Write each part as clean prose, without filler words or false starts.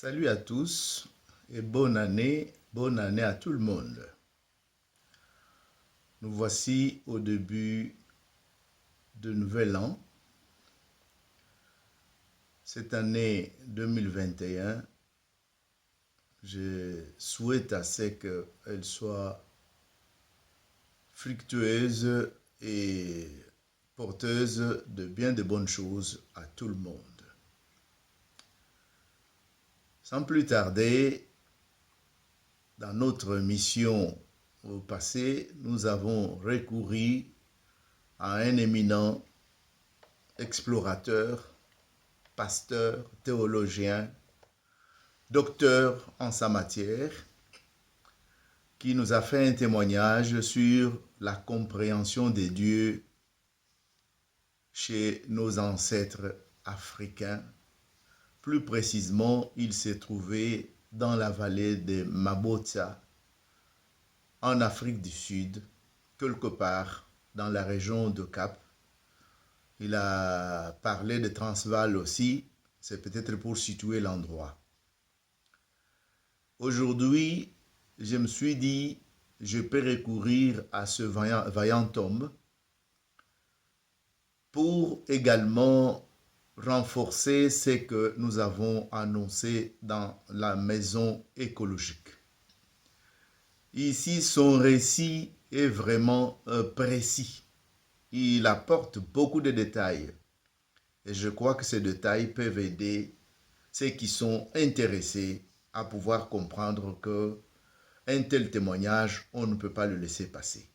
Salut à tous et bonne année à tout le monde. Nous voici au début de nouvel an. Cette année 2021, je souhaite assez qu'elle soit fructueuse et porteuse de bien de bonnes choses à tout le monde. Sans plus tarder, dans notre mission au passé, nous avons recouru à un éminent explorateur, pasteur, théologien, docteur en sa matière, qui nous a fait un témoignage sur la compréhension des dieux chez nos ancêtres africains. Plus précisément, il s'est trouvé dans la vallée de Mabota, en Afrique du Sud, quelque part dans la région de Cap. Il a parlé de Transvaal aussi, c'est peut-être pour situer l'endroit. Aujourd'hui, je me suis dit, je peux recourir à ce vaillant homme pour également renforcer ce que nous avons annoncé dans la maison écologique. Ici, son récit est vraiment précis. Il apporte beaucoup de détails. Et je crois que ces détails peuvent aider ceux qui sont intéressés à pouvoir comprendre qu'un tel témoignage, on ne peut pas le laisser passer.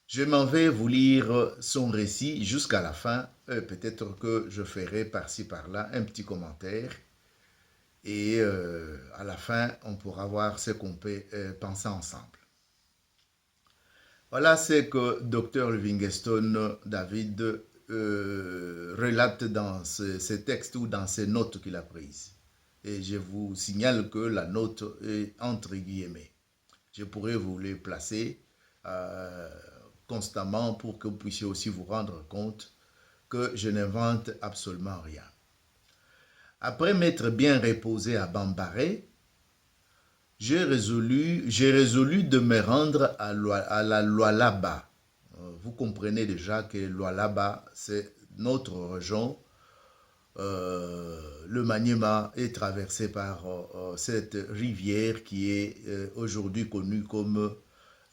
Je m'en vais vous lire son récit jusqu'à la fin. Peut-être que je ferai par-ci par-là un petit commentaire. Et à la fin, on pourra voir ce qu'on peut penser ensemble. Voilà ce que Dr. Livingstone David relate dans ce texte ou dans ces notes qu'il a prises. Et je vous signale que la note est entre guillemets. Je pourrais vous les placer constamment pour que vous puissiez aussi vous rendre compte que je n'invente absolument rien. Après m'être bien reposé à Bambaré, j'ai résolu de me rendre à la Lualaba. Vous comprenez déjà que Lualaba, c'est notre région. Le Maniema est traversé par cette rivière qui est aujourd'hui connue comme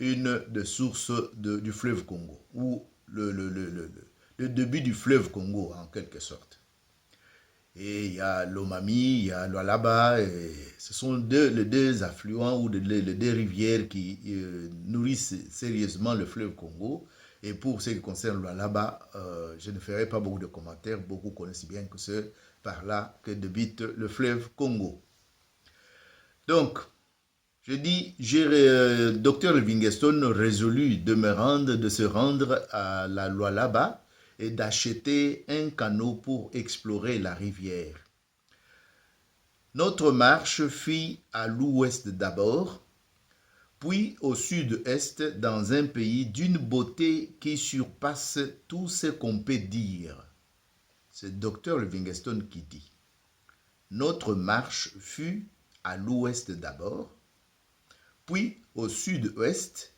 une des sources du fleuve Congo, ou le début du fleuve Congo en quelque sorte. Et il y a l'Omami, il y a l'Alaba, ce sont les deux affluents ou les deux rivières qui nourrissent sérieusement le fleuve Congo. Et pour ce qui concerne l'Alaba, je ne ferai pas beaucoup de commentaires, beaucoup connaissent bien que c'est par là que débute le fleuve Congo. Donc, je dis, Dr. Livingstone résolu de se rendre à la Lualaba et d'acheter un canot pour explorer la rivière. Notre marche fit à l'ouest d'abord, puis au sud-est dans un pays d'une beauté qui surpasse tout ce qu'on peut dire. C'est Dr. Livingstone qui dit. Notre marche fut à l'ouest d'abord, puis au sud-ouest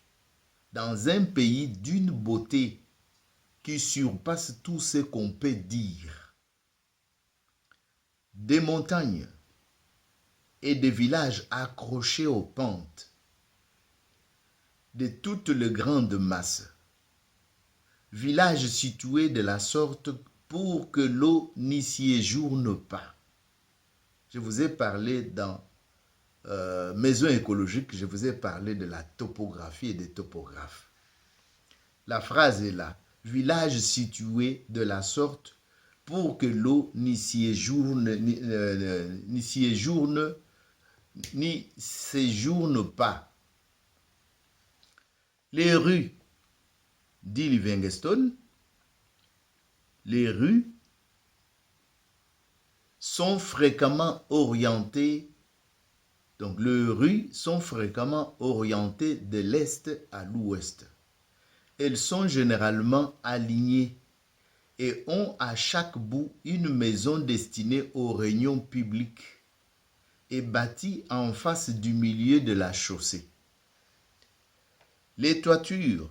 dans un pays d'une beauté qui surpasse tout ce qu'on peut dire. Des montagnes et des villages accrochés aux pentes, de toutes les grandes masses, villages situés de la sorte pour que l'eau n'y séjourne pas. Je vous ai parlé dans Maison écologique, je vous ai parlé de la topographie et des topographes. La phrase est là. Village situé de la sorte pour que l'eau n'y séjourne pas. Les rues, dit Livingstone, les rues sont fréquemment orientées, donc les rues sont fréquemment orientées de l'est à l'ouest. Elles sont généralement alignées et ont à chaque bout une maison destinée aux réunions publiques et bâtie en face du milieu de la chaussée. Les toitures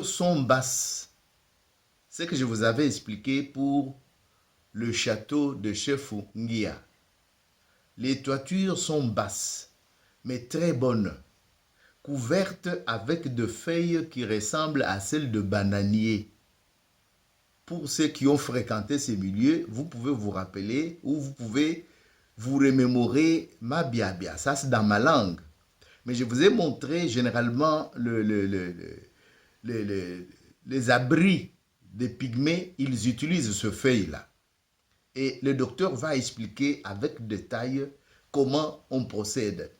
sont basses. C'est ce que je vous avais expliqué pour le château de Chefou Ngia. Les toitures sont basses, mais très bonnes, couvertes avec de feuilles qui ressemblent à celles de bananier. Pour ceux qui ont fréquenté ces milieux, vous pouvez vous rappeler ou vous pouvez vous remémorer ma biabia. Ça, c'est dans ma langue. Mais je vous ai montré généralement les abris des pygmées, ils utilisent ce feuille-là. Et le docteur va expliquer avec détail comment on procède.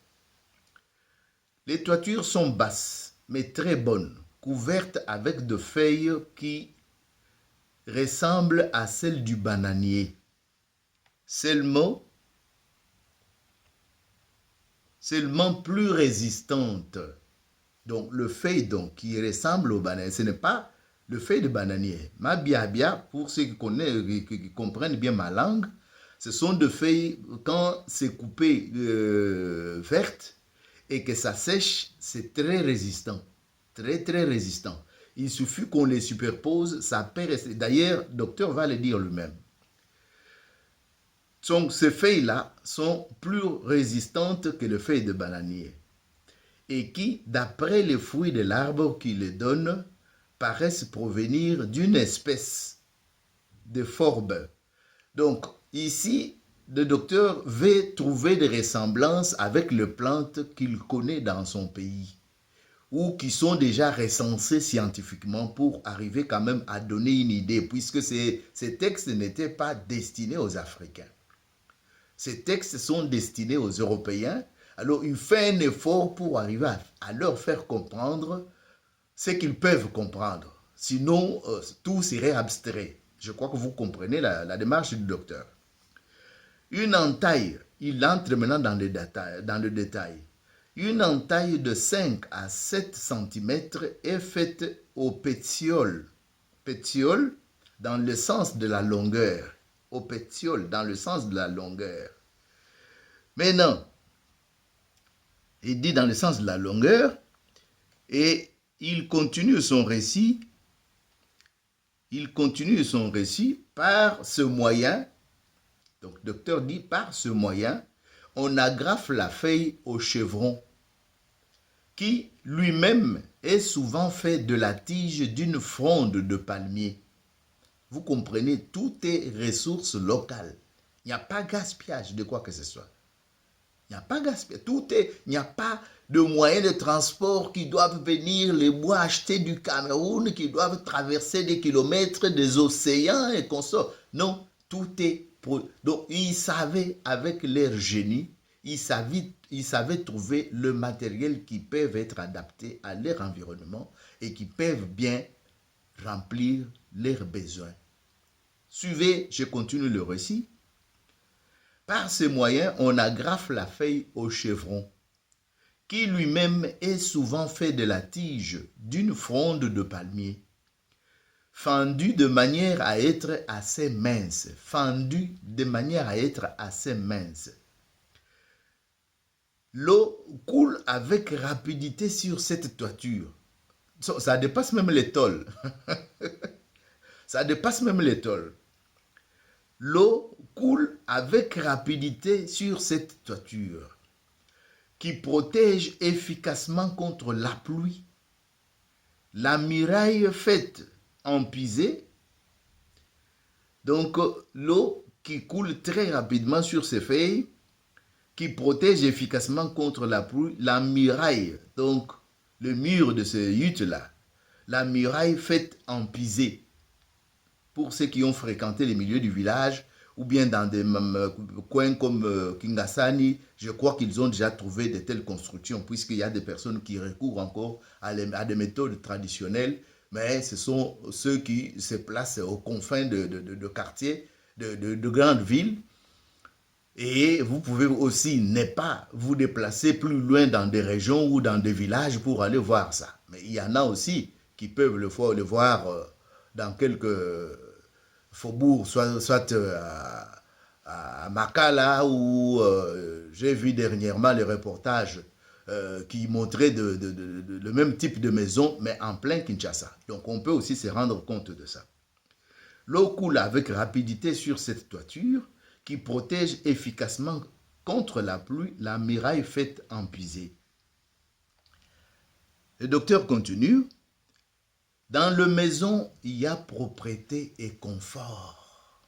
Les toitures sont basses, mais très bonnes, couvertes avec de feuilles qui ressemblent à celles du bananier. Seulement plus résistantes. Donc, le feuille qui ressemble au bananier, ce n'est pas le feuille de bananier. Ma biabia, pour ceux qui comprennent bien ma langue, ce sont des feuilles, quand c'est coupé verte et que ça sèche, c'est très résistant. Très, très résistant. Il suffit qu'on les superpose, ça peut rester. D'ailleurs, le docteur va le dire lui-même. Donc, ces feuilles-là sont plus résistantes que les feuilles de bananier et qui, d'après les fruits de l'arbre qui les donne, paraissent provenir d'une espèce de forbe. Donc, ici, le docteur veut trouver des ressemblances avec les plantes qu'il connaît dans son pays ou qui sont déjà recensées scientifiquement pour arriver quand même à donner une idée, puisque ces textes n'étaient pas destinés aux Africains. Ces textes sont destinés aux Européens. Alors, il fait un effort pour arriver à leur faire comprendre ce qu'ils peuvent comprendre. Sinon, tout serait abstrait. Je crois que vous comprenez la démarche du docteur. Une entaille, il entre maintenant dans le détail. Une entaille de 5 à 7 cm est faite au pétiole. Pétiole dans le sens de la longueur. Au pétiole dans le sens de la longueur. Maintenant, il dit dans le sens de la longueur et il continue son récit. Il continue son récit par ce moyen. Donc, le docteur dit par ce moyen, on agrafe la feuille au chevron, qui lui-même est souvent fait de la tige d'une fronde de palmier. Vous comprenez, tout est ressource locale. Il n'y a pas gaspillage de quoi que ce soit. Il n'y a pas gaspillage. Il n'y a pas de moyens de transport qui doivent venir les bois acheter du Cameroun, qui doivent traverser des kilomètres des océans et qu'on sort. Non, tout est... Donc, ils savaient, avec leur génie, ils savaient trouver le matériel qui peut être adapté à leur environnement et qui peuvent bien remplir leurs besoins. Suivez, je continue le récit. Par ces moyens, on agrafe la feuille au chevron, qui lui-même est souvent fait de la tige d'une fronde de palmier, fendue de manière à être assez mince. L'eau coule avec rapidité sur cette toiture. Ça dépasse même les tôles. Ça dépasse même les tôles. L'eau coule avec rapidité sur cette toiture qui protège efficacement contre la pluie. La muraille faite en pisé, donc l'eau qui coule très rapidement sur ces feuilles, qui protège efficacement contre la pluie, la muraille, donc le mur de ce hutte-là, la muraille faite en pisé. Pour ceux qui ont fréquenté les milieux du village, ou bien dans des coins comme Kingasani, je crois qu'ils ont déjà trouvé de telles constructions, puisqu'il y a des personnes qui recourent encore à des méthodes traditionnelles, mais ce sont ceux qui se placent aux confins de quartiers, de grandes villes. Et vous pouvez aussi ne pas vous déplacer plus loin dans des régions ou dans des villages pour aller voir ça. Mais il y en a aussi qui peuvent le voir dans quelques faubourgs, soit à Makala, où j'ai vu dernièrement les reportages qui montraient le même type de maison, mais en plein Kinshasa. Donc on peut aussi se rendre compte de ça. L'eau coule avec rapidité sur cette toiture qui protège efficacement contre la pluie la muraille faite en puisée. Le docteur continue. Dans la maison, il y a propreté et confort.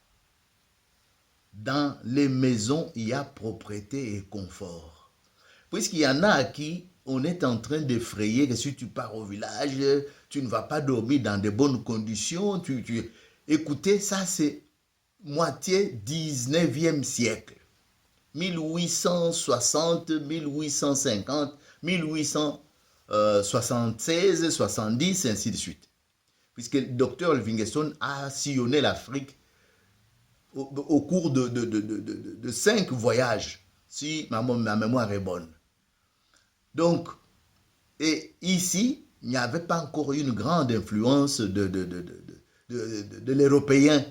Dans les maisons, il y a propreté et confort. Puisqu'il y en a à qui on est en train d'effrayer que si tu pars au village, tu ne vas pas dormir dans de bonnes conditions. Écoutez, ça c'est moitié 19e siècle. 1860, 1850, 1876, 70, ainsi de suite. Puisque le docteur Livingstone a sillonné l'Afrique au cours de 5 voyages, si ma mémoire est bonne. Donc, et ici, il n'y avait pas encore une grande influence de l'Européen.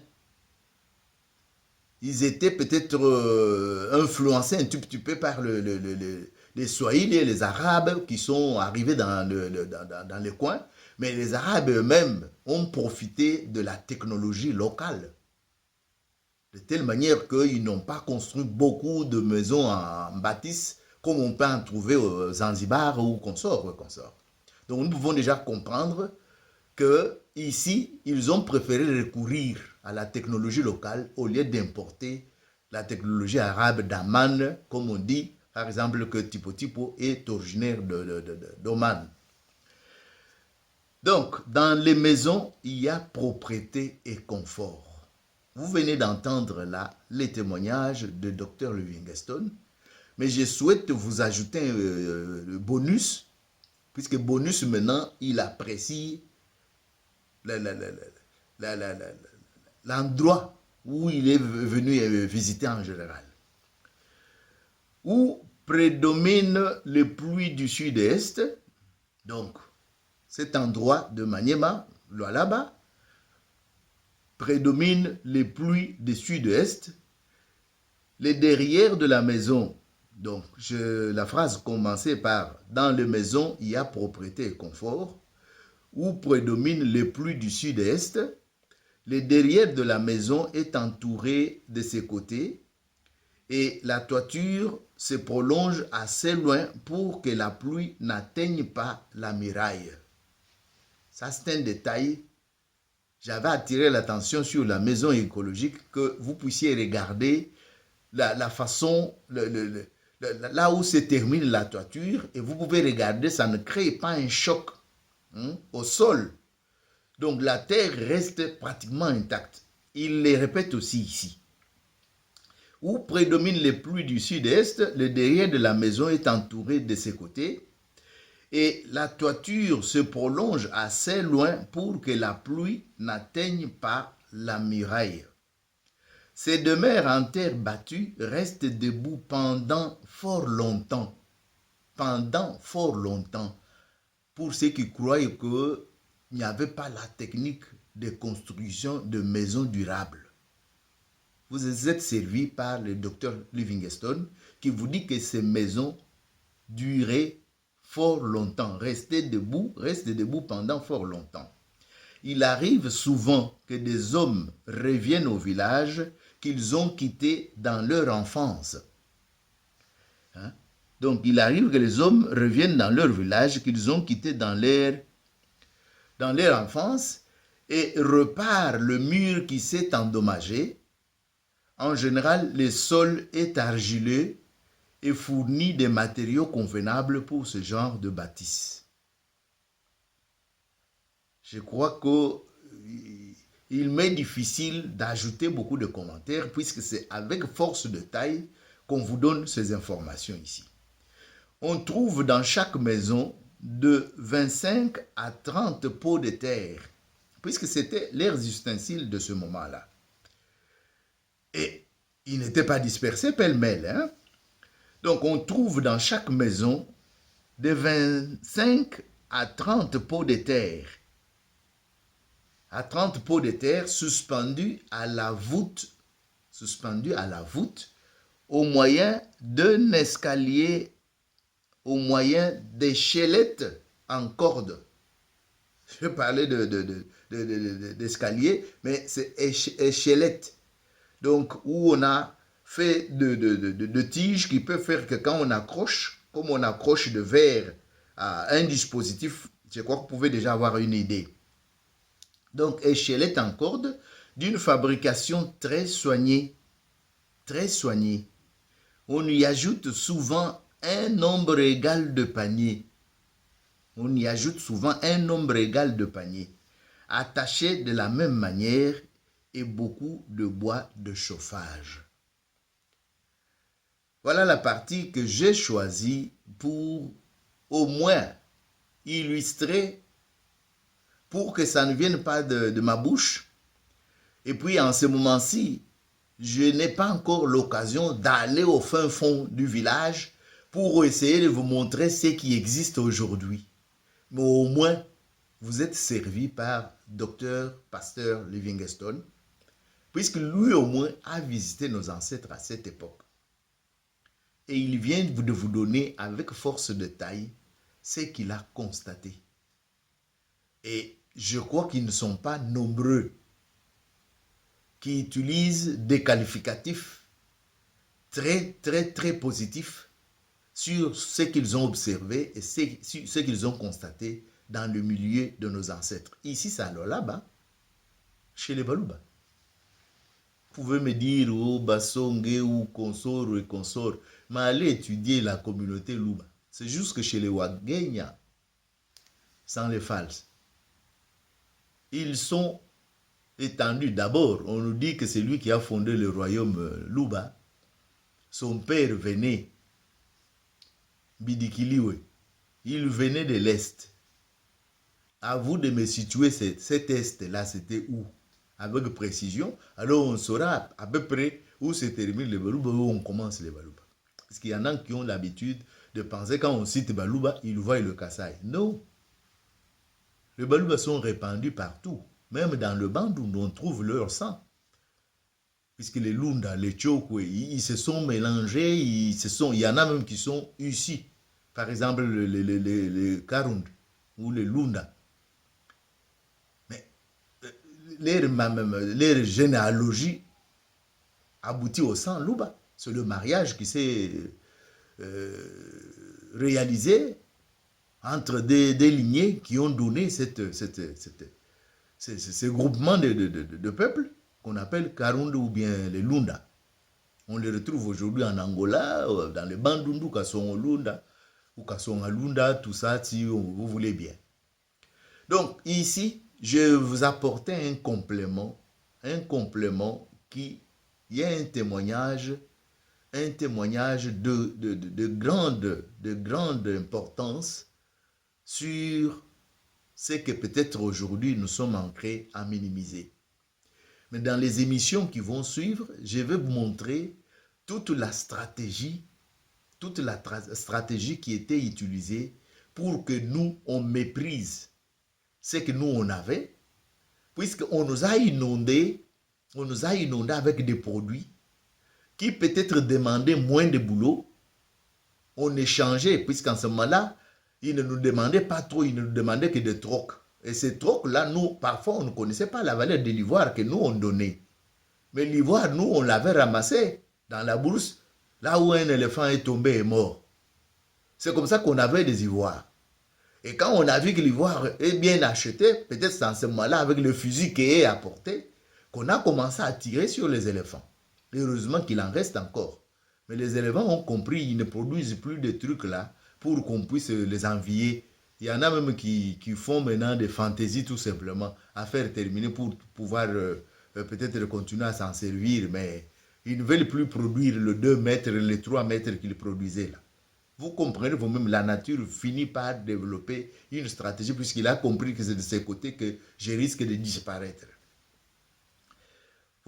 Ils étaient peut-être influencés un tout petit peu par les Swahili et les Arabes qui sont arrivés dans les coins. Mais les Arabes eux-mêmes ont profité de la technologie locale. De telle manière qu'ils n'ont pas construit beaucoup de maisons en bâtisse comme on peut en trouver aux Zanzibar ou consort. Donc nous pouvons déjà comprendre qu'ici, ils ont préféré recourir à la technologie locale au lieu d'importer la technologie arabe d'Aman, comme on dit, par exemple, que Tipo Tipo est originaire d'Oman. Donc, dans les maisons, il y a propreté et confort. Vous venez d'entendre là les témoignages de Dr Livingstone, mais je souhaite vous ajouter le bonus, puisque bonus maintenant, il apprécie l'endroit où il est venu visiter en général. Où prédominent les pluies du sud-est, donc cet endroit de Maniema, Lualaba, prédomine les pluies du sud-est, les derrières de la maison. Donc, la phrase commençait par « Dans les maisons, il y a propreté et confort », où prédominent les pluies du sud-est. Le derrière de la maison est entouré de ses côtés et la toiture se prolonge assez loin pour que la pluie n'atteigne pas la muraille. Ça, c'est un détail. J'avais attiré l'attention sur la maison écologique, que vous puissiez regarder la façon, là où se termine la toiture, et vous pouvez regarder, ça ne crée pas un choc au sol. Donc la terre reste pratiquement intacte. Il les répète aussi ici. Où prédominent les pluies du sud-est, le derrière de la maison est entouré de ses côtés et la toiture se prolonge assez loin pour que la pluie n'atteigne pas la muraille. Ces demeures en terre battue restent debout pendant fort longtemps. Pendant fort longtemps. Pour ceux qui croient qu'il n'y avait pas la technique de construction de maisons durables. Vous êtes servi par le docteur Livingstone qui vous dit que ces maisons duraient fort longtemps, restaient debout pendant fort longtemps. Il arrive souvent que des hommes reviennent au village qu'ils ont quitté dans leur enfance. Donc il arrive que les hommes reviennent dans leur village qu'ils ont quitté dans leur enfance et reparent le mur qui s'est endommagé. En général, le sol est argileux et fournit des matériaux convenables pour ce genre de bâtisse. Je crois qu'il m'est difficile d'ajouter beaucoup de commentaires puisque c'est avec force de taille qu'on vous donne ces informations ici. On trouve dans chaque maison de 25 à 30 pots de terre, puisque c'était leurs ustensiles de ce moment-là. Et Ils n'étaient pas dispersés pêle-mêle. Hein? Donc, on trouve dans chaque maison de 25 à 30 pots de terre. À 30 pots de terre suspendus à la voûte, au moyen d'un escalier, au moyen d'échelettes en corde. Je parlais d'escalier, mais c'est échelette. Donc, où on a fait de tiges qui peuvent faire que quand on accroche, comme on accroche de verre à un dispositif, je crois que vous pouvez déjà avoir une idée. Donc, échelette en corde d'une fabrication très soignée. Très soignée. On y ajoute souvent un nombre égal de paniers. On y ajoute souvent un nombre égal de paniers, attachés de la même manière et beaucoup de bois de chauffage. Voilà la partie que j'ai choisie pour au moins illustrer, pour que ça ne vienne pas de ma bouche. Et puis en ce moment-ci, je n'ai pas encore l'occasion d'aller au fin fond du village pour essayer de vous montrer ce qui existe aujourd'hui. Mais au moins, vous êtes servi par Dr. Pasteur Livingstone, puisque lui au moins a visité nos ancêtres à cette époque. Et il vient de vous donner avec force de taille ce qu'il a constaté. Et je crois qu'ils ne sont pas nombreux qui utilisent des qualificatifs très positifs sur ce qu'ils ont observé et ce qu'ils ont constaté dans le milieu de nos ancêtres. Ici, c'est alors là-bas, chez les Baluba. Vous pouvez me dire, oh, Basongue ou consort et consort, mais allez étudier la communauté Luba. C'est juste que chez les Wagenya, sans les falses, ils sont étendus. D'abord, on nous dit que c'est lui qui a fondé le royaume Luba. Son père venait, Bidikiliwe, il venait de l'Est. À vous de me situer cet Est-là, c'était où? Avec précision, alors on saura à peu près où se termine les Baluba, où on commence les Baluba. Parce qu'il y en a qui ont l'habitude de penser quand on cite Baluba, ils voient le Kassai. Non. Les Baluba sont répandus partout, même dans le Bandou où on trouve leur sang. Puisque les Lunda, les Tchokwe, ils se sont mélangés, il y en a même qui sont ici. Par exemple, les Karund ou les Lunda. Leur généalogie aboutit au sang Luba. C'est le mariage qui s'est réalisé entre des lignées qui ont donné ce groupement de peuples qu'on appelle Karundu ou bien les Lunda. On les retrouve aujourd'hui en Angola, dans les Bandundu, Kasongo Lunda, ou Kasonga Lunda, tout ça, si vous voulez bien. Donc, ici, je vous apportais un complément qui y a un témoignage de grande importance sur ce que peut-être aujourd'hui nous sommes ancrés à minimiser. Mais dans les émissions qui vont suivre, je vais vous montrer toute la stratégie qui était utilisée pour que nous, on méprise ce que nous, on avait, puisqu'on nous a inondés avec des produits qui peut-être demandaient moins de boulot. On échangeait, puisqu'en ce moment-là, ils ne nous demandaient pas trop, ils ne nous demandaient que des trocs. Et ces trocs-là, nous, parfois, on ne connaissait pas la valeur de l'ivoire que nous, on donnait. Mais l'ivoire, nous, on l'avait ramassé dans la bourse, là où un éléphant est tombé et mort. C'est comme ça qu'on avait des ivoires. Et quand on a vu que l'ivoire est bien acheté, peut-être c'est en ce moment-là, avec le fusil qui est apporté, qu'on a commencé à tirer sur les éléphants. Heureusement qu'il en reste encore. Mais les éléphants ont compris, ils ne produisent plus de trucs là pour qu'on puisse les envier. Il y en a même qui font maintenant des fantaisies tout simplement à faire terminer pour pouvoir peut-être continuer à s'en servir, mais ils ne veulent plus produire le 2 mètres, les 3 mètres qu'ils produisaient là. Vous comprenez vous-même, la nature finit par développer une stratégie puisqu'il a compris que c'est de ses côtés que je risque de disparaître.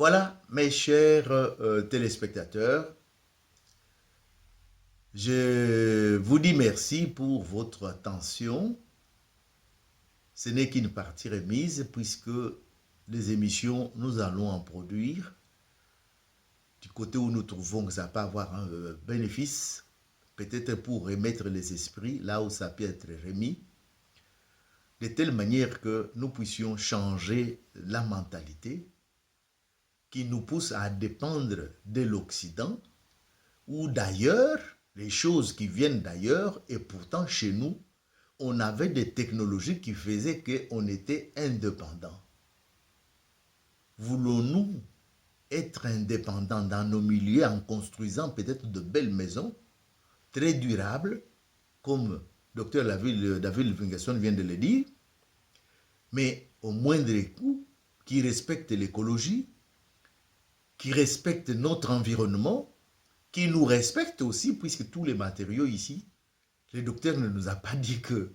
Voilà, mes chers téléspectateurs, je vous dis merci pour votre attention. Ce n'est qu'une partie remise puisque les émissions, nous allons en produire. Du côté où nous trouvons que ça peut avoir un bénéfice, peut-être pour remettre les esprits là où ça peut être remis, de telle manière que nous puissions changer la mentalité qui nous pousse à dépendre de l'Occident ou d'ailleurs, les choses qui viennent d'ailleurs, et pourtant chez nous, on avait des technologies qui faisaient qu'on était indépendant. Voulons-nous être indépendants dans nos milieux en construisant peut-être de belles maisons, très durables, comme Dr David Livingstone vient de le dire, mais au moindre coût, qui respectent l'écologie, qui respectent notre environnement, qui nous respectent aussi, puisque tous les matériaux ici, le docteur ne nous a pas dit que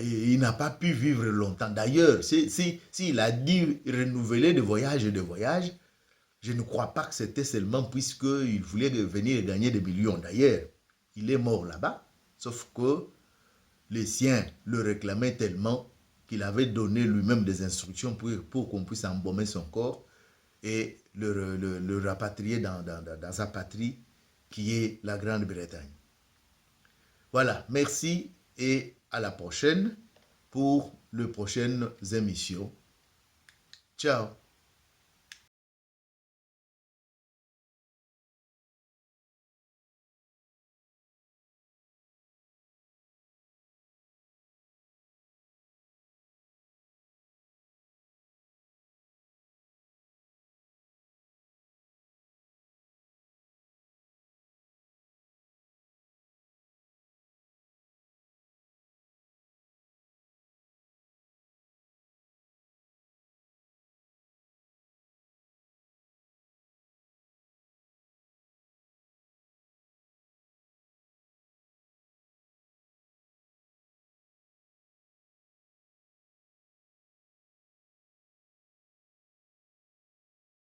il n'a pas pu vivre longtemps. D'ailleurs, s'il a dit renouveler de voyage, je ne crois pas que c'était seulement puisqu'il voulait venir gagner des millions. D'ailleurs, il est mort là-bas, sauf que les siens le réclamaient tellement qu'il avait donné lui-même des instructions pour qu'on puisse embaumer son corps et le rapatrier dans sa patrie qui est la Grande-Bretagne. Voilà, merci et à la prochaine pour les prochaines émissions. Ciao.